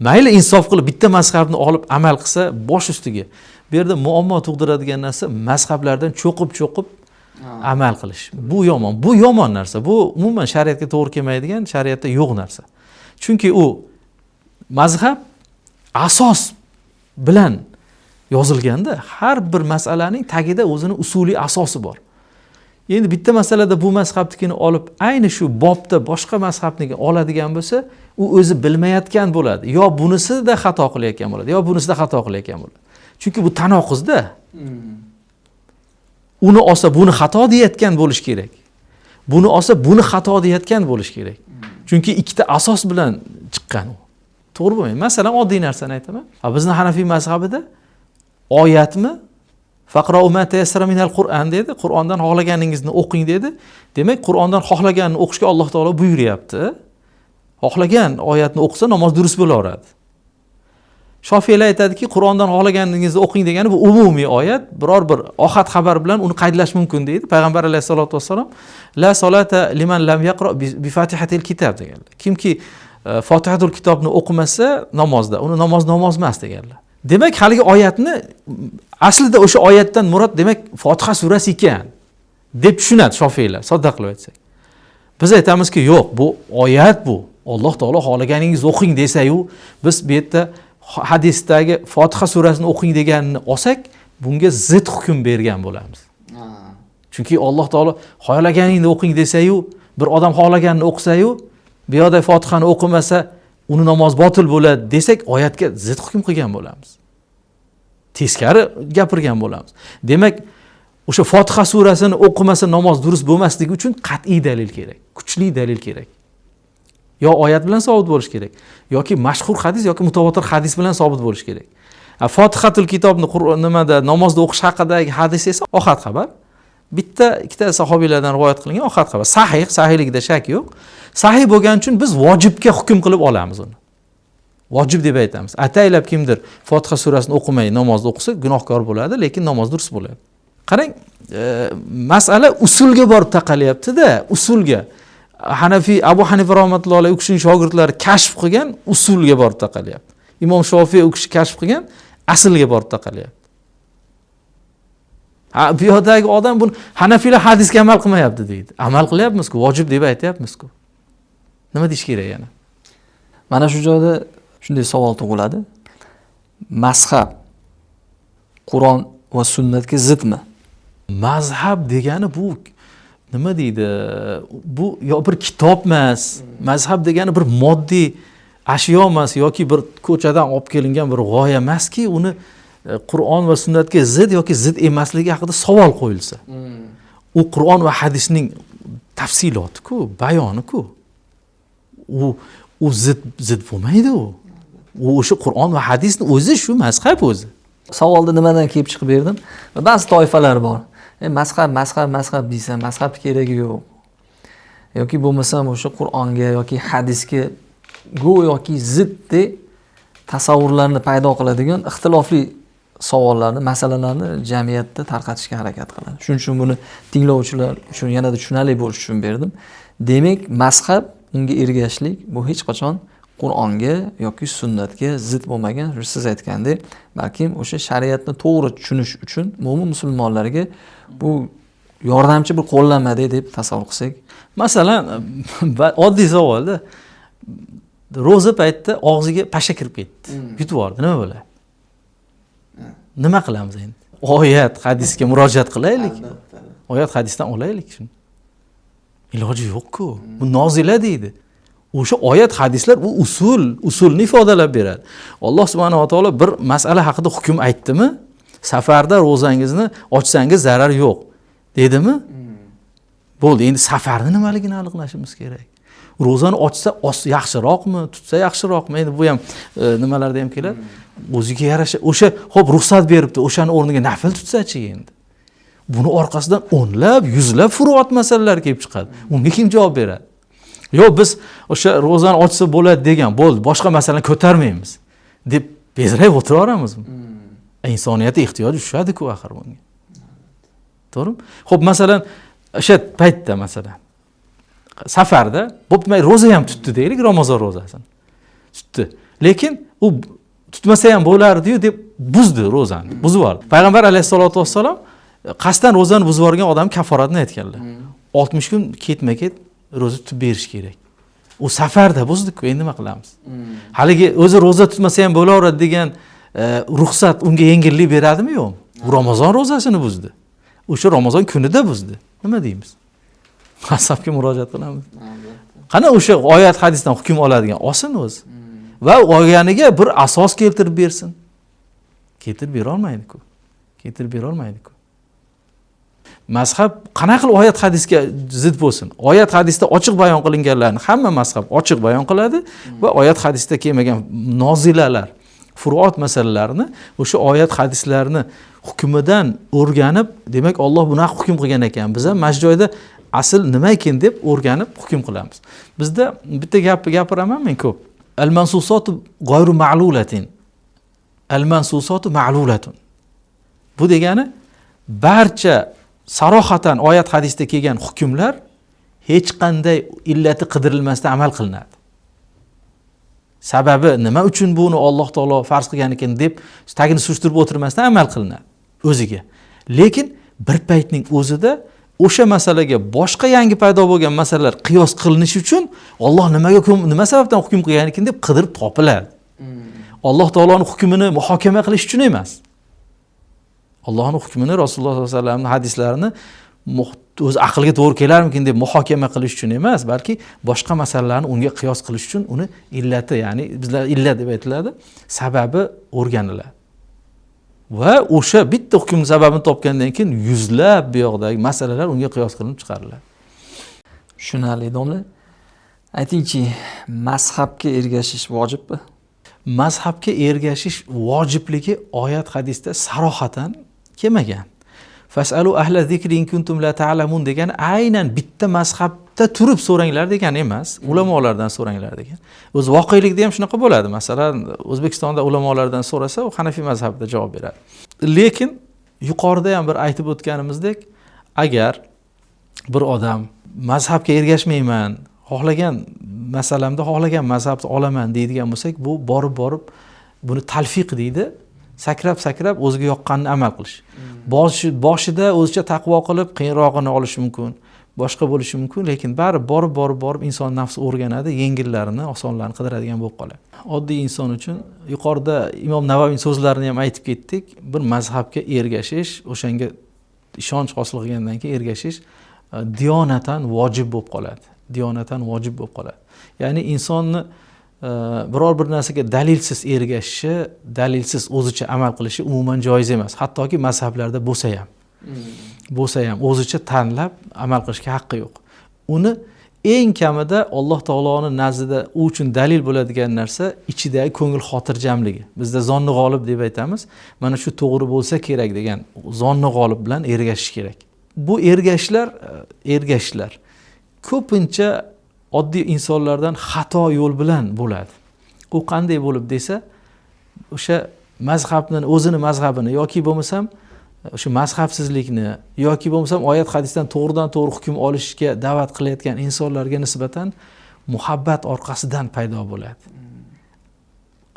Mayli insof qilib bitta mazhabni olib amal qilsa bosh ustiga. Bu yerda muammo tug'diradigan narsa mazhablardan cho'qib amal qilish. Bu yomon. Bu yomon narsa. Bu umuman shariatga to'g'ri kelmaydigan, shariatda yo'q narsa. Chunki u mazhab asos bilan yozilganda har bir masalaning tagida o'zini usuliy asosi bor. Endi bitta masalada bu mazhabnikini olib ayni shu bobda boshqa mazhabniki oladigan bo'lsa, u o'zi bilmayotgan bo'ladi. Yo bunisida xato qilayotgan bo'ladi, yo bunisida xato qilayotgan bo'ladi. Chunki bu tanoquzda. Uni olsa buni xato deyotgan bo'lish kerak. Buni olsa buni xato deyotgan bo'lish kerak. Chunki ikkita asos bilan chiqqan u. To'g'ri bo'lmaydi. Masalan, oddiy narsani aytaman. Bizning Hanafiy mazhabida oyatmi? Faqra'u ma tayassara minal Qur'an dedi. Qur'ondan xohlaganingizni o'qing dedi. Demak, Qur'ondan xohlaganini o'qishga Alloh taolo buyuryapti. Xohlagan oyatni o'qisa namoz durust bo'laveradi. Shofiylar aytadiki, Qur'ondan xohlaganingizni o'qing degani bu umumiy oyat, biror bir ohad xabar bilan uni qaydlash mumkin deydi. Payg'ambar alayhisolatu vassalom la solata liman lam yaqra bi fatihatil kitob deganlar. Kimki Fotihatul kitobni o'qimasa namozda, uni namoz emas deganlar. Demak, haligi oyatni aslida o'sha oyatdan murod demak Fotiha surasi ekan deb tushunadi Shofiylar, sodda qilib aytsak. Biz aytamizki, yo'q, bu oyat bu. Alloh taolo xohlaganingizni o'qing desa-yu, biz bu yerda hadisdagi Fotiha surasini o'qing deganini olsak, bunga zid hukm bergan bo'lamiz. Chunki Alloh taolo xohlaganingni o'qing desa-yu, bir odam xohlaganini o'qisa-yu, bu yerda Fotihani o'qimasa, uni namoz botil bo'ladi desak, oyatga zid hukm qilgan bo'lamiz. Teskari gapirgan bo'lamiz. Demak, o'sha Fotiha surasini o'qimasa namoz durust bo'lmasligi uchun qat'iy dalil kerak, kuchli dalil kerak. Yo oyat bilan sobit bo'lish kerak, yoki mashhur hadis yoki mutawatir hadis bilan sobit bo'lish kerak. Fotihatul kitobni nimada namozda o'qish haqidagi hadis esa ohad xabar. Bitta, ikkita sahobiylardan rivoyat qilingan ohad xabar. Sahihligida shak yo'q. Sahih bo'lgani uchun biz vojibga hukm qilib olamiz uni. Vojib deb aytamiz. Ataylab kimdir Fotiha surasini o'qimay namozda o'qisa gunohkor bo'ladi, lekin namoz durust bo'ladi. Qarang, masala usulga borib taqalyapti-da, usulga. Hanafiy Abu Hanifa rahmatullohi alayhi u kishining shogirdlari kashf qilgan usulga borib taqalyapti. Imom Shofiy u kishi kashf qilgan aslga borib taqalyapti. Bu yerdagi odam buni Hanafiylar hadisga amal qilmayapti deydi. Amal qilyapmiz-ku, vojib deb aytyapmiz-ku. Nima deyish kerak yana? Mana shu joyda shunday savol tug'iladi. Mazhab Qur'on va sunnatga zidmi? Mazhab degani bu nima deydi? Bu yo bir kitob emas. Mazhab degani bir moddiy ashyo emas yoki bir ko'chadan olib kelingan bir g'oya emaski, uni Qur'on va sunnatga zid yoki zid emasligi haqida savol qo'yilsa. U Qur'on va hadisning tafsiloti-ku, bayoni-ku. U zid bo'lmaydi u. U o'sha Qur'on va hadisning o'zi shu mazhab o'zi. Savolni nimadan kelib chiqib berdim? Ba'zi toifalar bor. Mazhab deysan, mazhab keragi yo'q. Yoki bo'lmasam o'sha Qur'onga yoki hadisga go'yoki ziddi tasavvurlarni paydo qiladigan ixtilofli savollarni, masalalarni jamiyatda tarqatishga harakat qiladi. Shuning uchun buni tinglovchilar uchun yanada tushunarli bo'lish uchun berdim. Demak, mazhab, unga ergashishlik bu hech qachon Qur'onga yoki sunnatga zid bo'lmagan, siz aytgandek, balkim o'sha shariatni to'g'ri tushunish uchun mo'min musulmonlarga bu yordamchi bir qo'llanmaday deb tasavvur qilsak. Masalan, oddiy savolda ro'za paytida og'ziga pasha kirib ketdi. Yutib yubordi, nima bo'ladi? Nima qilamiz endi? Oyat, hadisga murojaat qilaylik. Oyat, hadisdan olaylik shuni. Iloji yo'q-ku. Bu nozila deydi. O'sha oyat, hadislar bu usulni ifodalab beradi. Alloh subhanahu va taolo bir masala haqida hukm aytdimi? Safarda ro'zangizni ochsangiz zarar yo'q, dedimi? Bo'ldi. Endi safarni nimaligini aniqlashimiz kerak. Ro'zani ochsa yaxshiroqmi, tutsa yaxshiroqmi? Endi bu ham nimalarda ham keladi. O'ziga yarasha o'sha xo'p ruxsat beribdi, o'shani o'rniga nafl tutsa-chi endi. Buni orqasidan o'nlab, yuzlab furuat masalalar kelib chiqadi. Unga kim javob beradi? Yo'q, biz o'sha ro'zani ochsa bo'ladi degan, bo'ldi, boshqa masalani ko'tarmaymiz deb bezrayib o'tiraveramizmi? Insoniyatga ehtiyoji tushadi-ku axir bunga. To'g'rimi? Xo'p, masalan, o'sha paytda masalan safarda bo'pmay ro'za ham tutdi deylik, Ramazon ro'zasini. Tutdi. Lekin u tutmasa ham bo'lardi-yu deb buzdi ro'zani, buzib yubordi. Payg'ambar alayhisolatu vassalom qasddan ro'zani buzib yuborgan odam kaforatini aytganlar. 60 kun ketma-ket ro'za tutib berish kerak. U safarda buzdi-ku, endi nima qilamiz? Haligi o'zi ro'za tutmasa ham bo'laveradi degan ruxsat unga yengillik beradimi yo'qmi? Bu Ramazon ro'zasini buzdi. O'sha Ramazon kunida buzdi. Nima deymiz? Mazhabga murojaat qilamiz. Qani o'sha oyat, hadisdan hukm oladigan olsin o'zi. Va olganiga bir asos keltirib bersin. Keltirib bera olmaydi-ku. Mazhab qanaqa qilib oyat, hadisga zid bo'lsin? Oyat, hadisda ochiq bayon qilinganlarni hamma mazhab ochiq bayon qiladi va oyat, hadisda kelmagan nozilalar, furuat masalalarni o'sha oyat, hadislarni hukmidan o'rganib, demak Alloh bunaqa hukm qilgan ekan. Biz ham mana shu joyda asl nima ekan deb o'rganib hukm qilamiz. Bizda bitta gap gapiraman men ko'p. Al-mansusatu g'ayru ma'lulatin. Al-mansusatu ma'lulatun. Bu degani barcha sarohatan oyat, hadisda kelgan hukmlar hech qanday illati qidirilmasdan amal qilinadi. Sababi nima uchun buni Alloh taolo farz qilgan ekan deb tagini surishtirib o'tirmasdan amal qilinadi o'ziga. Lekin bir paytning o'zida o'sha masalaga boshqa yangi paydo bo'lgan masalalar qiyos qilinishi uchun Alloh nima sababdan hukm qilgan ekan deb qidirib topiladi. Alloh taoloning hukmini muhokama qilish uchun emas. Allohning hukmini, Rasululloh sollallohu alayhi vasallamning hadislarini o'z aqlga to'g'ri kelarmikin deb muhokama qilish uchun emas, balki boshqa masalalarni unga qiyos qilish uchun uni illati, ya'ni bizlar illat deb aytiladi, sababi o'rganiladi. Va o'sha bitta hukm sababini topgandan keyin yuzlab bu yoqdagi masalalar unga qiyos qilinib chiqariladi. Tushunarli domla. Aytingchi, mazhabga ergashish vojibmi? Mazhabga ergashish vojibligi oyat, hadisda sarohatan kelmagan. Fasalu ahla zikri in kuntum la ta'lamun degani aynan bitta mazhabda turib so'ranglar degani emas, ulamolardan so'ranglar degan. O'z voqelikda ham shunaqa bo'ladi. Masalan, O'zbekistonda ulamolardan so'rasa, u Hanafiy mazhabida javob beradi. Lekin yuqorida ham bir aytib o'tganimizdek, agar bir odam mazhabga ergashmayman, xohlagan masalamda xohlagan mazhabni olaman deydigan bo'lsak, bu borib buni talfiq deydi. Sakrab o'ziga yoqqanini amal qilish. Boshida o'zicha taqvo qilib qiyinrog'ini olishi mumkin, boshqa bo'lishi mumkin, lekin borib inson nafsi o'rganadi, yengillarini, osonlarini qidiradigan bo'lib qoladi. Oddiy inson uchun yuqorida Imom Navoiyning so'zlarini ham aytib ketdik. Bir mazhabga ergashish, o'shanga ishonch hosil qilgandan keyin ergashish diyonatan vojib bo'lib qoladi. Ya'ni insonni biror bir narsaga dalilsiz ergashishi, dalilsiz o'zicha amal qilishi umuman joiz emas. Hattoki mazhablarda bo'lsa ham o'zicha tanlab amal qilishga haqqi yo'q. Uni eng kamida Alloh taoloning nazdida u uchun dalil bo'ladigan narsa ichidagi ko'ngil xotirjamligi. Bizda zonni g'olib deb aytamiz. Mana shu to'g'ri bo'lsa kerak degan zonni g'olib bilan ergashish kerak. Bu ergashishlar ko'pincha oddiy insonlardan xato yo'l bilan bo'ladi. U qanday bo'lib desa, o'sha o'zini mazhabini yoki bo'lmasam o'sha mazhabsizlikni yoki bo'lmasam oyat hadisdan to'g'ridan to'g'ri hukm olishga da'vat qilayotgan insonlarga nisbatan muhabbat orqasidan paydo bo'ladi.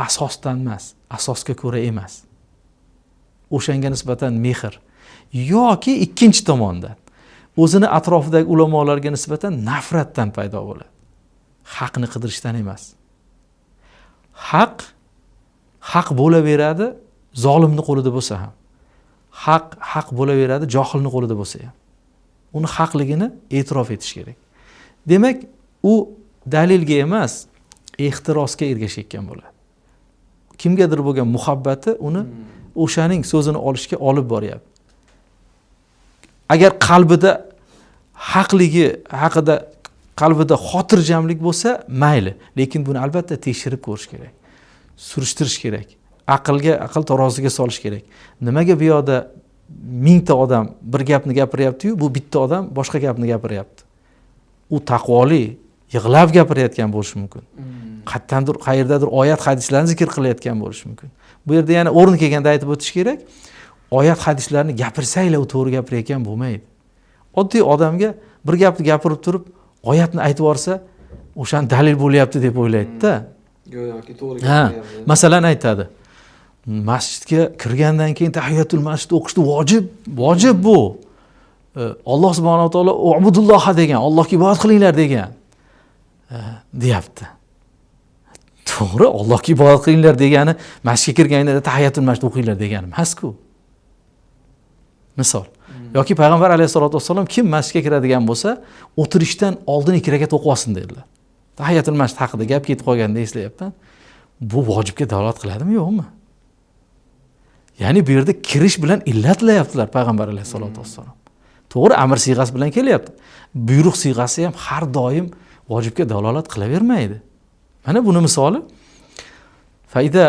Asosdan emas, asosga ko'ra emas. O'shanga nisbatan mehr yoki ikkinchi tomondan o'zini atrofidagi ulamolarga nisbatan nafratdan paydo bo'ladi. Haqni qidirishdan emas. Haq bo'laveradi, zolimni qo'lida bo'lsa ham. Haq bo'laveradi, johilni qo'lida bo'lsa ham. Uni haqligini e'tirof etish kerak. Demak, u dalilga emas, ehtirosga ergashayotgan bo'ladi. Kimgadir bo'lgan muhabbati uni o'shaning so'zini olishga olib boryapti. Agar qalbida haqligi haqida qalbida xotirjamlik bo'lsa, mayli, lekin buni albatta tekshirib ko'rish kerak. Surishtirish kerak. Aql taroziga solish kerak. Nimaga bu yoqda 1000 ta odam bir gapni gapiryapti-yu, bu bitta odam boshqa gapni gapiryapti. U taqvoli, yig'lab gapirayotgan bo'lishi mumkin. Qayerdadir oyat hadislarni zikr qilayotgan bo'lishi mumkin. Bu yerda yana o'rin kelganda aytib o'tish kerak. Oyat hadislarni gapirsanglar u to'g'ri gapirayotgan bo'lmaydi. Oddiy odamga bir gapni gapirib turib, oyatni aytib yorsa, o'shan dalil bo'lyapti deb o'ylaydi-da. Yo'q, to'g'ri gapiryapti. Masalan aytadi. Masjidga kirgandan keyin tahiyatul masjid o'qishni vojib bu. Alloh subhanahu va taolo ubudulloha degan, Allohga ibodat qilinglar degan. Deyapti. To'g'ri, Allohga ibodat qilinglar degani masjidga kirganingda tahiyatul masjid o'qinglar degani emas-ku. Misol. Yoki payg'ambar alayhisolatu vassalom kim masjidga kiradigan bo'lsa, o'tirishdan oldin 2 rakat o'qib olsin dedilar. Tahiyatul masjid haqida gap ketib qolganda eslayapman. Bu vojibga dalolat qiladimi, yo'qmi? Ya'ni bu yerda kirish bilan illatlayaptilar payg'ambar alayhisolatu vassalom. To'g'ri, amr siyg'asi bilan kelyapti. Buyruq siyg'asi ham har doim vojibga dalolat qilavermaydi. Mana buni misoli faida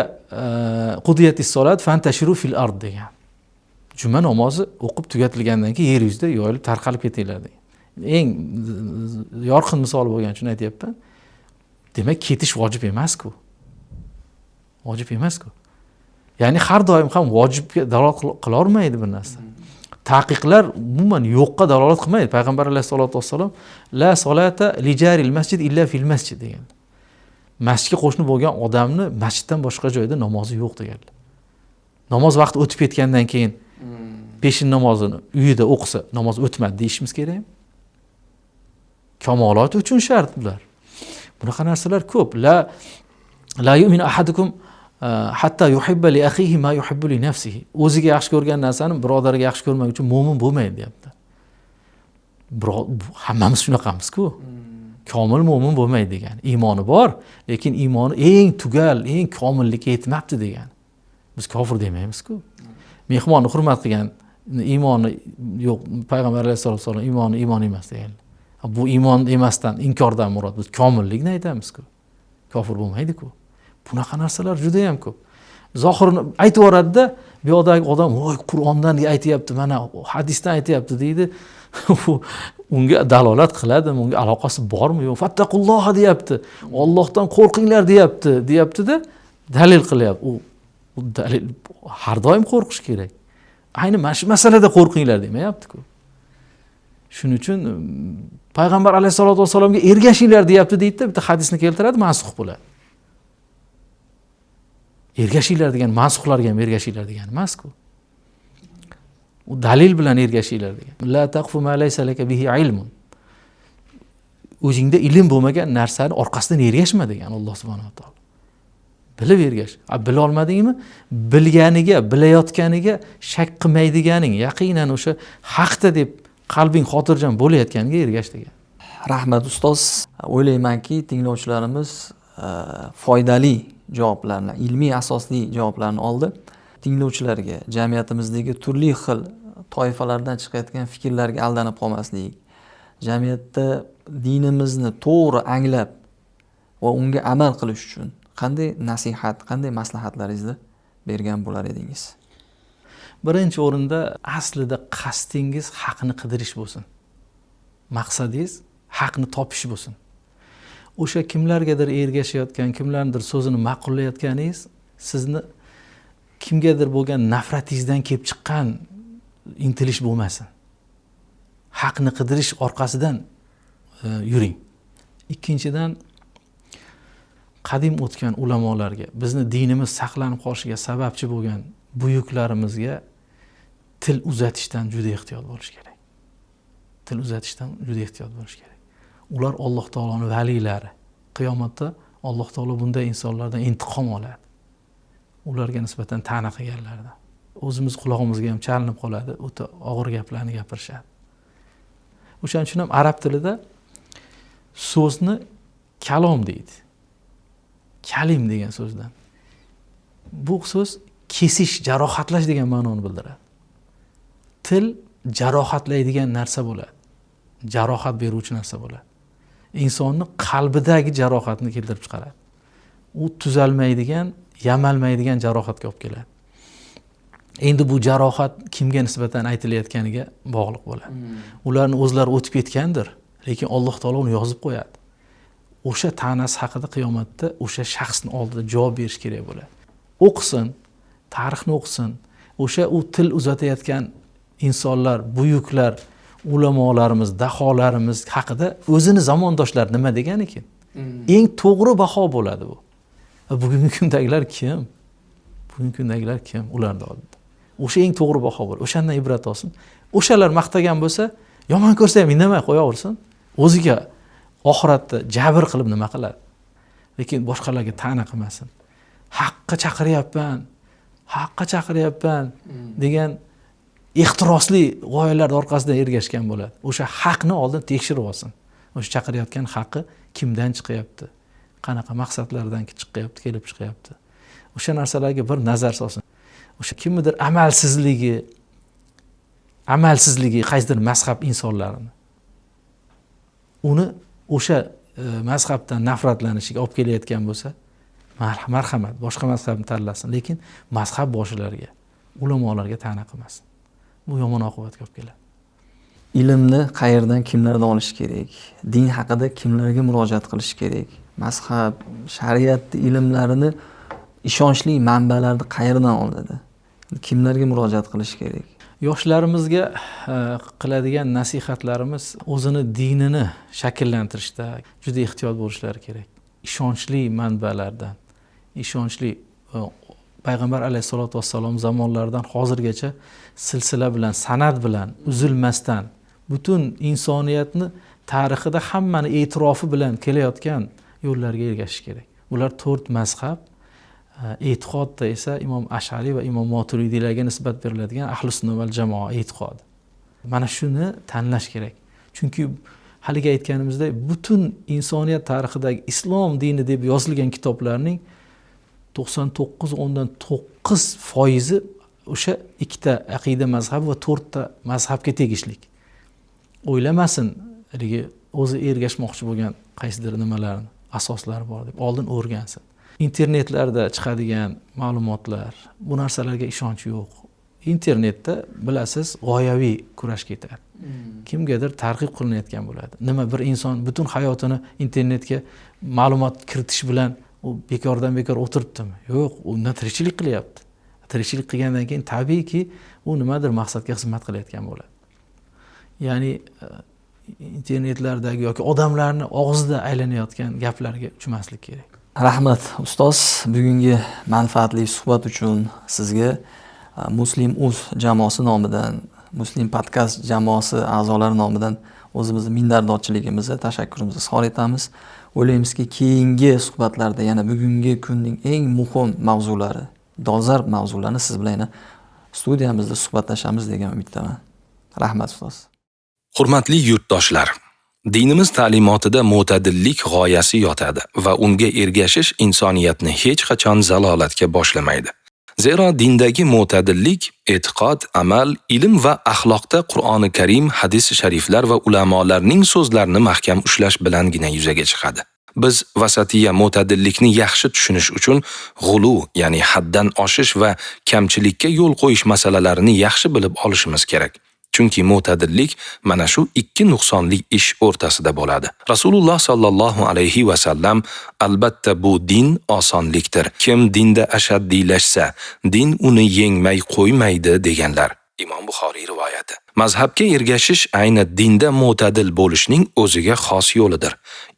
qudiyatis solat fantashiru fil ard degan. Juma namozi o'qib tugatilgandan keyin yer yuzida yoyilib tarqalib ketinglar degan. Eng yorqin misol bo'lgani uchun aytayapman. Demak, ketish vojib emas-ku. Vojib emas-ku. Ya'ni har doim ham vojibga dalolat qila olmaydi bir narsa. Taqiqlar umuman yo'qqa dalolat qilmaydi. Payg'ambar alayhisolatu vassalom la solata li jaril masjid illa fil masjid degan. Masjidga qo'shni bo'lgan odamni masjiddan boshqa joyda namozi yo'q deganlar. Namoz vaqti o'tib ketgandan keyin peshin namozini uyida o'qisa, namoz o'tmadi deyishimiz kerakmi? Kamolat uchun shart bular. Bunaqa narsalar ko'p. La yu'minu ahadukum hatta yuhibba li akhihi ma yuhibbu li nafsihi. O'ziga yaxshi ko'rgan narsani birodariga yaxshi ko'rmak uchun mo'min bo'lmaydi, deyapti. Hammamiz shunaqamiz-ku. Komil mo'min bo'lmaydi degan. Iymoni bor, lekin iymoni eng tugal, eng komillikka yetmabdi degan. Biz kofir demaymiz-ku. Mehmonni hurmat qilgan iymoni yo'q, payg'ambar alayhisolatu vasallam iymon emas degan. Bu iymon emasdan, inkordan murod biz komillikni aytamiz-ku. Kofir bo'lmaydi-ku. Bunaqa narsalar juda ham ko'p. Zohirini aytib yuboradi-da, bu yoqdagi odam, "Voy, Qur'ondan aytayapti, mana hadisdan aytayapti" deydi. Unga dalolat qiladimi, unga aloqasi bormi yo'q? Fattaqulloha deyapti. Allohdan qo'rqinglar deyapti-da, dalil qilyapti. U dalil har doim qo'rqish kerak. Ayni mana shu masalada qo'rqinglar demayapti-ku. Shuning uchun payg'ambar alayhisolatu vassalomga ergashinglar deyapti deydi, bitta hadisni keltiradi, mansux bo'ladi. Ergashinglar degan mansuxlarga ham ergashinglar degani emas-ku. U dalil bilan ergashinglar degan. La taqfu ma laysa laka bihi ilmun. O'zingda ilm bo'lmagan narsani orqasidan ergashma degan Alloh subhanahu va taolo. Bilib ergash. Bila olmadingmi? Bilganiga, bilayotganiga shak qilmaydiganing, yaqinan o'sha haqda deb qalbing xotirjam bo'layotganiga ergash degan. Rahmat ustoz. O'ylaymanki, tinglovchilarimiz foydali javoblarni, ilmiy asosli javoblarni oldi. Tinglovchilarga jamiyatimizdagi turli xil toifalardan chiqayotgan fikrlarga aldanib qolmaslik, jamiyatda dinimizni to'g'ri anglab va unga amal qilish uchun qanday nasihat, qanday maslahatlaringizni bergan bo'lar edingiz? Birinchi o'rinda aslida qasdingiz haqni qidirish bo'lsin. Maqsadingiz haqni topish bo'lsin. O'sha kimlargadir ergashayotgan, kimlardir so'zini ma'qullayotganingiz sizni kimgadir bo'lgan nafratingizdan kelib chiqqan intilish bo'lmasin. Haqni qidirish orqasidan yuring. Ikkinchidan, qadim o'tgan ulamolarga, bizni dinimiz saqlanib qolishiga sababchi bo'lgan buyuklarimizga til uzatishdan juda ehtiyot bo'lish kerak. Til uzatishdan juda ehtiyot bo'lish kerak. Ular Alloh taoloning valilari. Qiyomatda Alloh taolo bunday insonlardan intiqom oladi. Ularga nisbatan ta'na qilganlardan. O'zimiz qulog'imizga ham chalinib qoladi, o'ta og'ir gaplarni gapirishadi. O'shaning uchun ham arab tilida so'zni kalom deydi. Kalim degan so'zdan. Bu so'z kesish, jarohatlash degan ma'noni bildiradi. Til jarohatlaydigan narsa bo'ladi. Jarohat beruvchi narsa bo'ladi. Insonning qalbidagi jarohatni keltirib chiqaradi. U tuzalmaydigan, yamalmaydigan jarohatga olib keladi. Endi bu jarohat kimga nisbatan aytilayotganiga bog'liq bo'ladi. Ularni o'zlari o'tib ketgandir, lekin Alloh taolo uni yozib qo'yadi. O'sha ta'nasi haqida qiyomatda o'sha shaxsning oldida javob berish kerak bo'ladi. O'qisin, tarixni o'qisin. O'sha u til uzatayotgan insonlar, buyuklar, ulamolarimiz, daholarimiz haqida o'zini zamondoshlar nima degan ekan? Eng to'g'ri baho bo'ladi bu. Bugungi kundagilar kim? Bugungi kundagilar kim ularning oldida? O'sha eng to'g'ri baho bo'ladi. O'shandan ibrat olsin. O'shalar maqtagan bo'lsa, yomon ko'rsa ham indamay qo'yaversin. O'ziga oxiratda jabr qilib nima qiladi? Lekin boshqalarga ta'na qilmasin. Haqqa chaqiryapman degan ehtirosli g'oyalar orqasidan ergashgan bo'ladi. O'sha haqni oldin tekshirib olsin. O'sha chaqirayotgan haqqi kimdan chiqyapti? Qanaqa maqsadlardan chiqyapti, kelib chiqyapti? O'sha narsalarga bir nazar solsin. O'sha kimnidir amalsizligi qaysidir mazhab insonlarini uni o'sha mazhabdan nafratlanishiga olib kelayotgan bo'lsa, marhamat, boshqa mazhabni tanlasin, lekin mazhab boshilariga, ulamolarga ta'na qilmasin. Bu yomon oqibatga olib keladi. Ilmni qayerdan, kimlardan olish kerak? Din haqida kimlarga murojaat qilish kerak? Mazhab, shariat ilmlarini ishonchli manbalarni qayerdan oladi? Kimlarga murojaat qilish kerak? Yoshlarimizga qiladigan nasihatlarimiz o'zini dinini shakllantirishda juda ehtiyot bo'lishlari kerak. Ishonchli manbalardan, ishonchli payg'ambar alayhisolatu vassalom zamonlaridan hozirgacha silsila bilan, san'at bilan uzilmasdan butun insoniyatni tarixida hammani e'tirofi bilan kelayotgan yo'llarga ergashish kerak. Ular 4 mazhab, e'tiqodda esa Imom Ash'ari va Imom Moturidiylarga nisbat beriladigan ahli sunna val jamoa e'tiqodi. Mana shuni tanlash kerak. Chunki haliga aytganimizdek, butun insoniyat tarixidagi islom dini deb yozilgan kitoblarning 99.9% o'sha ikkita aqida mazhabi va 4 ta mazhabga tegishli. O'ylamasin, o'zi ergashmoqchi bo'lgan qaysidir nimalarni asoslari bor deb oldin o'rgansin. Internetlarda chiqadigan ma'lumotlar, bu narsalarga ishonch yo'q. Internetda bilasiz, g'oyaviy kurash ketadi. Kimgadir targ'ib qilinayotgan bo'ladi. Nima bir inson butun hayotini internetga ma'lumot kiritish bilan u bekordan bekor o'tiribdimi? Yo'q, undan tirikchilik qilyapti. Tirikchilik qilgandan keyin tabiiyki u nimadir maqsadga xizmat qilayotgan bo'ladi. ya'ni internetlardagi yoki odamlarni og'zida aylanayotgan gaplarga uchmaslik kerak. Rahmat ustoz, bugungi manfaatli suhbat uchun sizga Muslim.uz jamoasi nomidan, Muslim Podcast jamoasi a'zolari nomidan o'zimizni minnatdorchiligimizni, tashakkurimizni izhor etamiz. O'ylaymizki, keyingi suhbatlarda yana bugungi kunning eng muhim mavzulari, dolzarb mavzularni siz bilan yana studiyamizda suhbatlashamiz degan umiddaman. Rahmat ustoz. Hurmatli yurtdoshlar, dinimiz ta'limotida mo'tadillik g'oyasi yotadi va unga ergashish insoniyatni hech qachon zalolatga boshlamaydi. Zero dindagi mo'tadillik e'tiqod, amal, ilm va axloqda Qur'oni Karim, hadis shariflar va ulamolarning so'zlarini mahkam ushlash bilangina yuzaga chiqadi. Biz vasatiya mo'tadillikni yaxshi tushunish uchun g'ulu, ya'ni haddan oshish va kamchilikka yo'l qo'yish masalalarini yaxshi bilib olishimiz kerak. Chunki mo'tadillik mana shu ikki nuqsonli ish o'rtasida bo'ladi. Rasululloh sallallohu alayhi va sallam albatta bu din osonlikdir. Kim dinda ashaddiylashsa, din uni yengmay qo'ymaydi deganlar. Imom Buxoriy rivoyati. Mazhabga ergashish ayni dinda mo'tadil bo'lishning o'ziga xos yo'lidir.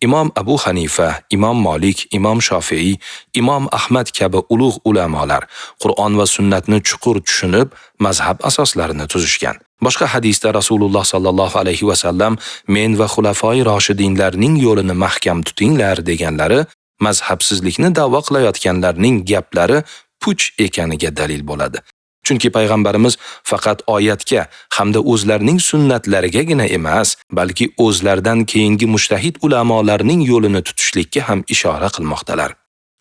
Imom Abu Hanifa, Imom Malik, Imom Shofiy, Imom Ahmad kabi ulug' ulamolar Qur'on va sunnatni chuqur tushunib, mazhab asoslarini tuzishgan. Boshqa hadisda Rasululloh sallallohu alayhi va sallam men va xulafoi roshidinlarning yo'lini mahkam tutinglar deganlari mazhabsizlikni da'vo qilayotganlarning gaplari puch ekaniga dalil bo'ladi. Chunki payg'ambarimiz faqat oyatga hamda o'zlarining sunnatlarigagina emas, balki o'zlaridan keyingi mujtahid ulamolarning yo'lini tutishlikka ham ishora qilmoqdalar.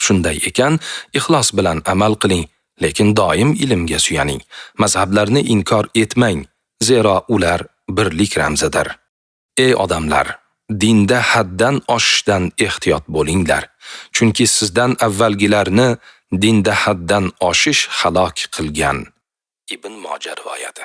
Shunday ekan, ixlos bilan amal qiling, lekin doim ilmga suyaning. Mazhablarni inkor etmang, zero ular birlik ramzidir. Ey odamlar, dinda haddan oshishdan ehtiyot bo'linglar, chunki sizdan avvalgilarni dinda haddan oshish halok qilgan. Ibn Moja rivoyati.